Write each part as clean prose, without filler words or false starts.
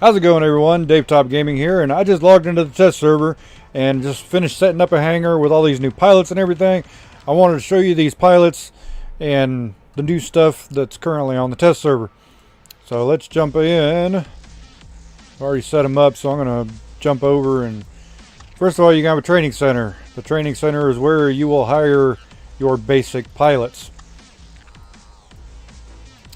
How's it going, everyone? DavTopGaming here, and I just logged into the test server and just finished setting up a hangar with all these new pilots and everything. I wanted to show you these pilots and the new stuff that's currently on the test server. So let's jump in. I've already set them up, so I'm going to jump over. And first of all, you have a training center. The training center is where you will hire your basic pilots.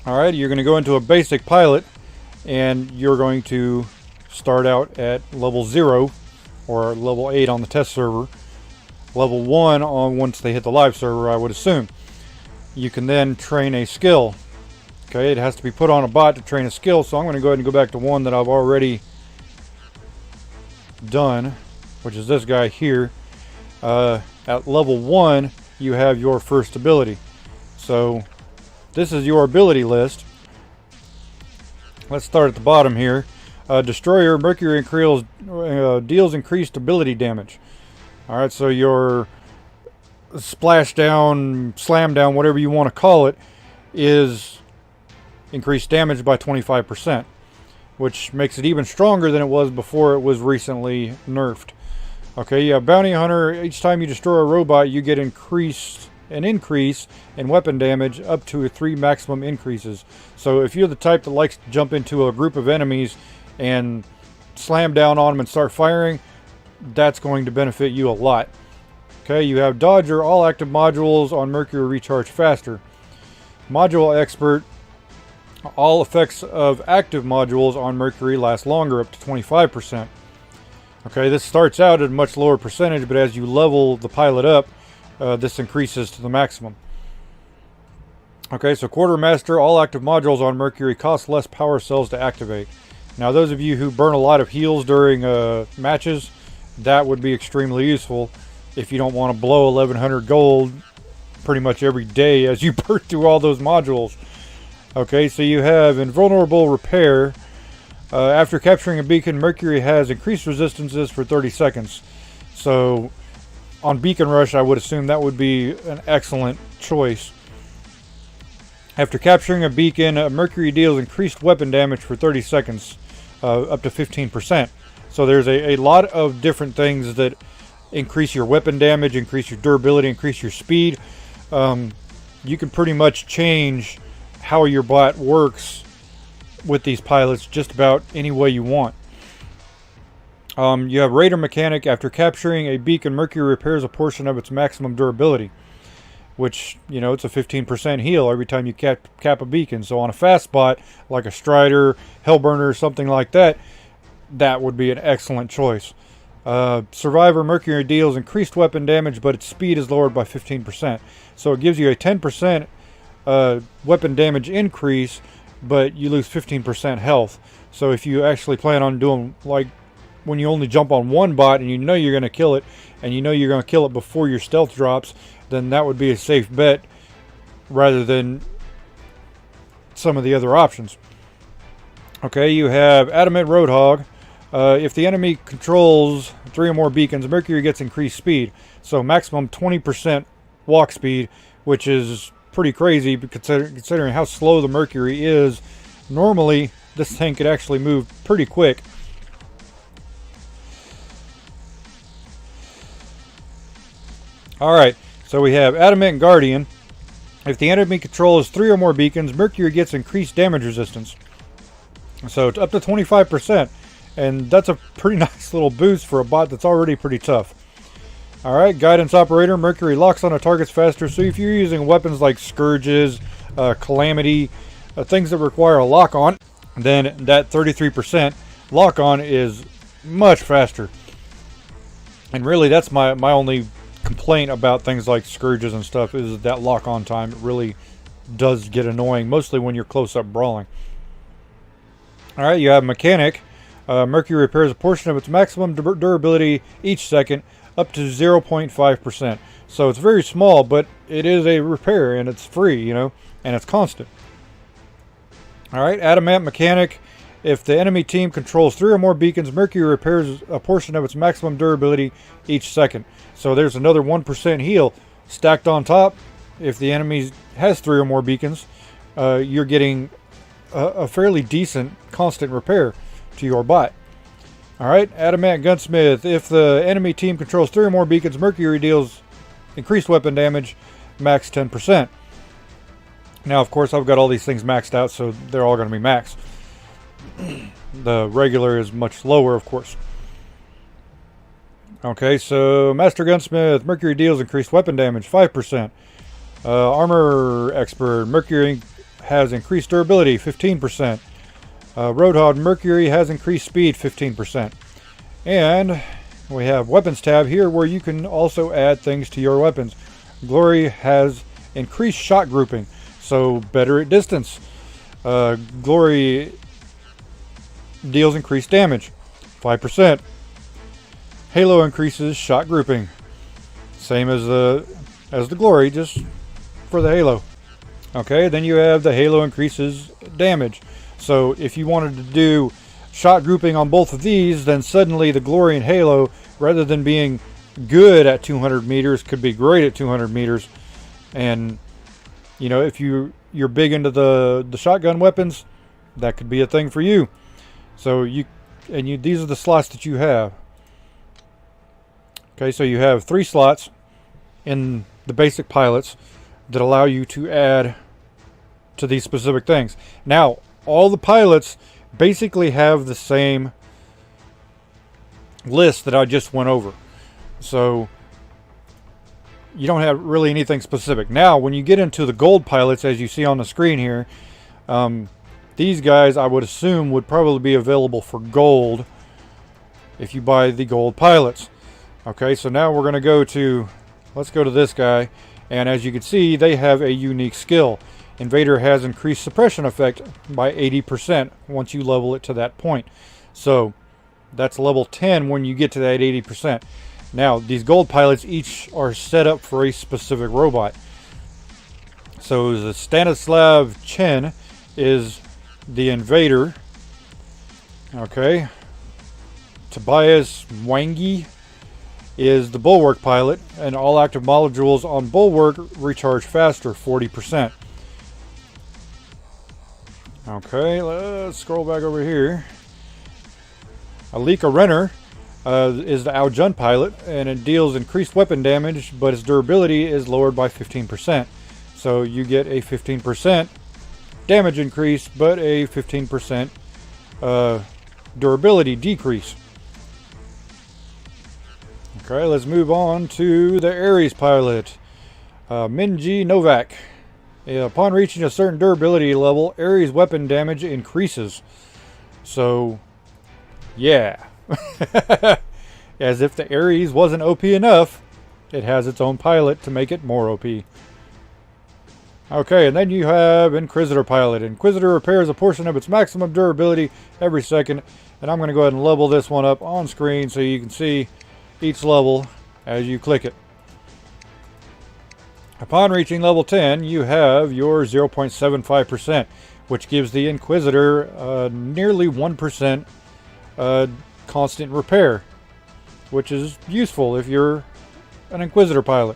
Alright, you're going to go into a basic pilot, and you're going to start out at level 0 or level 8 on the test server. Level 1 on once they hit the live server, I would assume. You can then train a skill. Okay, it has to be put on a bot to train a skill, so I'm going to go ahead and go back to one that I've already done, which is this guy here. At level 1, you have your first ability. So this is your ability list. Let's start at the bottom here. Destroyer Mercury deals increased ability damage. Alright, so your splash down, slam down, whatever you want to call it, is increased damage by 25%, which makes it even stronger than it was before it was recently nerfed. Okay, you have Bounty Hunter. Each time you destroy a robot, you get an increase in weapon damage up to 3 maximum increases. So if you're the type that likes to jump into a group of enemies and slam down on them and start firing, that's going to benefit you a lot. Okay, you have Dodger. All active modules on Mercury recharge faster. Module Expert. All effects of active modules on Mercury last longer, up to 25%. Okay, this starts out at a much lower percentage, but as you level the pilot up, this increases to the maximum. Okay, so Quartermaster. All active modules on Mercury cost less power cells to activate. Now, those of you who burn a lot of heals during matches, that would be extremely useful if you don't want to blow 1100 gold pretty much every day as you burn through all those modules. Okay, so you have Invulnerable Repair. After capturing a beacon, Mercury has increased resistances for 30 seconds. So on Beacon Rush, I would assume that would be an excellent choice. After capturing a beacon, Mercury deals increased weapon damage for 30 seconds, up to 15%. So there's a lot of different things that increase your weapon damage, increase your durability, increase your speed. You can pretty much change how your bot works with these pilots just about any way you want. You have Raider Mechanic. After capturing a beacon, Mercury repairs a portion of its maximum durability, which, you know, it's a 15% heal every time you cap a beacon. So on a fast bot like a Strider, Hellburner, something like that, that would be an excellent choice. Survivor Mercury deals increased weapon damage, but its speed is lowered by 15%. So it gives you a 10% weapon damage increase, but you lose 15% health. So if you actually plan on doing, like, when you only jump on one bot and you know you're going to kill it, and you know you're going to kill it before your stealth drops, then that would be a safe bet rather than some of the other options. Okay, you have Adamant Roadhog. If the enemy controls 3 or more beacons, Mercury gets increased speed. So maximum 20% walk speed, which is pretty crazy considering how slow the Mercury is. Normally, this thing could actually move pretty quick. Alright, so we have Adamant Guardian. If the enemy controls 3 or more beacons, Mercury gets increased damage resistance. So it's up to 25%. And that's a pretty nice little boost for a bot that's already pretty tough. Alright, Guidance Operator. Mercury locks on targets faster. So if you're using weapons like Scourges, Calamity, things that require a lock-on, then that 33% lock-on is much faster. And really, that's my only complaint about things like Scourges and stuff, is that lock-on time. It really does get annoying, mostly when you're close-up brawling. Alright, you have Mechanic. Mercury repairs a portion of its maximum durability each second, up to 0.5%. So it's very small, but it is a repair, and it's free, you know, and it's constant. Alright, Adamant Mechanic. If the enemy team controls 3 or more beacons, Mercury repairs a portion of its maximum durability each second. So there's another 1% heal stacked on top. If the enemy has 3 or more beacons, you're getting a fairly decent constant repair. to your bot. Alright, Adamant Gunsmith. If the enemy team controls 3 or more beacons, Mercury deals increased weapon damage, max 10%. Now, of course, I've got all these things maxed out, so they're all going to be maxed. The regular is much lower, of course. Okay, so Master Gunsmith, Mercury deals increased weapon damage, 5%. Armor Expert, Mercury has increased durability, 15%. Roadhog, Mercury has increased speed, 15%. And we have Weapons tab here where you can also add things to your weapons. Glory has increased shot grouping, so better at distance. Glory deals increased damage, 5%. Halo increases shot grouping, same as the Glory, just for the Halo. Okay, then you have the Halo increases damage. So if you wanted to do shot grouping on both of these, then suddenly the Glory and Halo, rather than being good at 200 meters, could be great at 200 meters. And you know, if you're big into the shotgun weapons, that could be a thing for you. So these are the slots that you have. Okay, so you have 3 slots in the basic pilots that allow you to add to these specific things. Now, all the pilots basically have the same list that I just went over. So you don't have really anything specific. Now, when you get into the gold pilots, as you see on the screen here, these guys I would assume would probably be available for gold if you buy the gold pilots. Okay, so now we're going to go to, let's go to this guy, and as you can see, they have a unique skill. Invader has increased suppression effect by 80% once you level it to that point. So that's level 10 when you get to that 80%. Now, these gold pilots each are set up for a specific robot. So the Stanislav Chen is the Invader. Okay. Tobias Wangi is the Bulwark pilot, and all active modules on Bulwark recharge faster, 40%. Okay, let's scroll back over here. Alika Renner is the Aljun pilot, and it deals increased weapon damage, but its durability is lowered by 15%. So you get a 15% damage increase, but a 15% durability decrease. Okay, let's move on to the Ares pilot, Minji Novak. Upon reaching a certain durability level, Ares weapon damage increases. So, yeah. As if the Ares wasn't OP enough, it has its own pilot to make it more OP. Okay, and then you have Inquisitor Pilot. Inquisitor repairs a portion of its maximum durability every second. And I'm going to go ahead and level this one up on screen so you can see each level as you click it. Upon reaching level 10, you have your 0.75%, which gives the Inquisitor nearly 1% constant repair, which is useful if you're an Inquisitor pilot.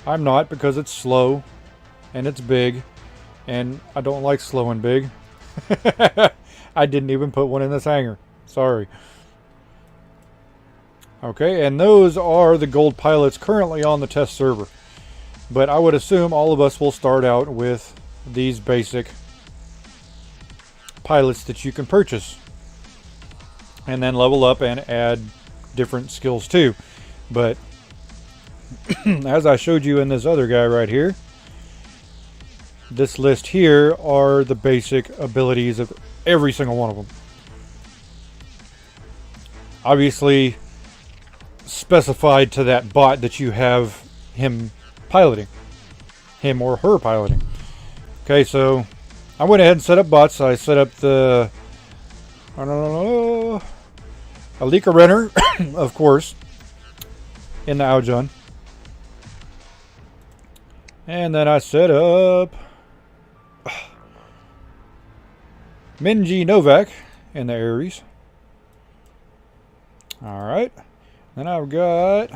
I'm not, because it's slow and it's big, and I don't like slow and big. I didn't even put one in this hangar. Sorry. Okay, and those are the gold pilots currently on the test server. But I would assume all of us will start out with these basic pilots that you can purchase. And then level up and add different skills too. But as I showed you in this other guy right here, this list here are the basic abilities of every single one of them. Obviously specified to that bot that you have him piloting. Him or her piloting. Okay, so I went ahead and set up bots. I set up the Alika Renner, of course, in the Aljun. And then I set up Minji Novak in the Ares. Alright. Then I've got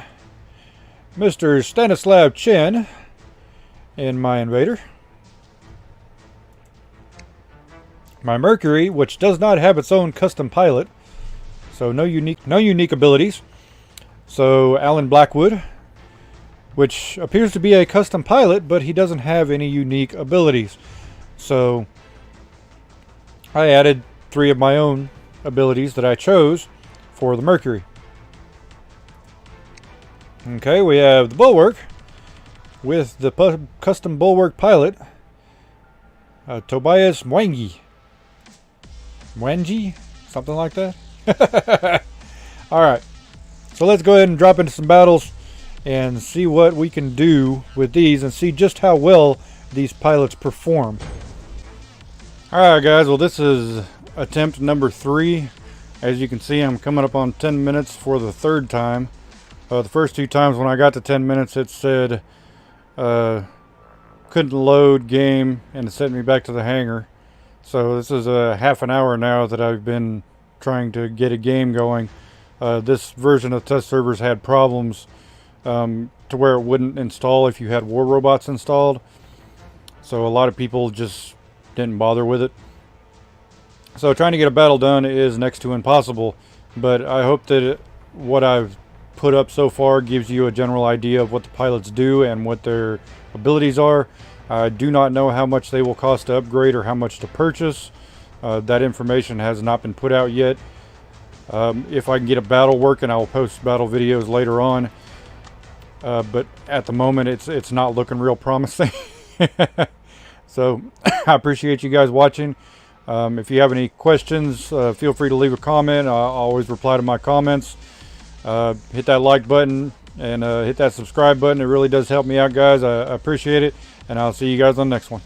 Mr. Stanislav Chen in my Invader. My Mercury, which does not have its own custom pilot, So no unique abilities. So Alan Blackwood, which appears to be a custom pilot, but he doesn't have any unique abilities. So I added 3 of my own abilities that I chose for the Mercury. Okay, we have the Bulwark with the custom Bulwark pilot, Tobias Mwangi, something like that. Alright, so let's go ahead and drop into some battles and see what we can do with these and see just how well these pilots perform. Alright guys, well this is attempt number 3. As you can see, I'm coming up on 10 minutes for the 3rd time. The first 2 times when I got to 10 minutes it said couldn't load game, and it sent me back to the hangar. So this is a half an hour now that I've been trying to get a game going. This version of test servers had problems to where it wouldn't install if you had war robots installed. So a lot of people just didn't bother with it. So trying to get a battle done is next to impossible, but I hope that what I've put up so far gives you a general idea of what the pilots do and what their abilities are. I do not know how much they will cost to upgrade or how much to purchase. That information has not been put out yet. If I can get a battle working, I will post battle videos later on. But at the moment, it's not looking real promising. So I appreciate you guys watching. If you have any questions, feel free to leave a comment. I always reply to my comments. Hit that like button and hit that subscribe button. It really does help me out, guys. I appreciate it, and I'll see you guys on the next one.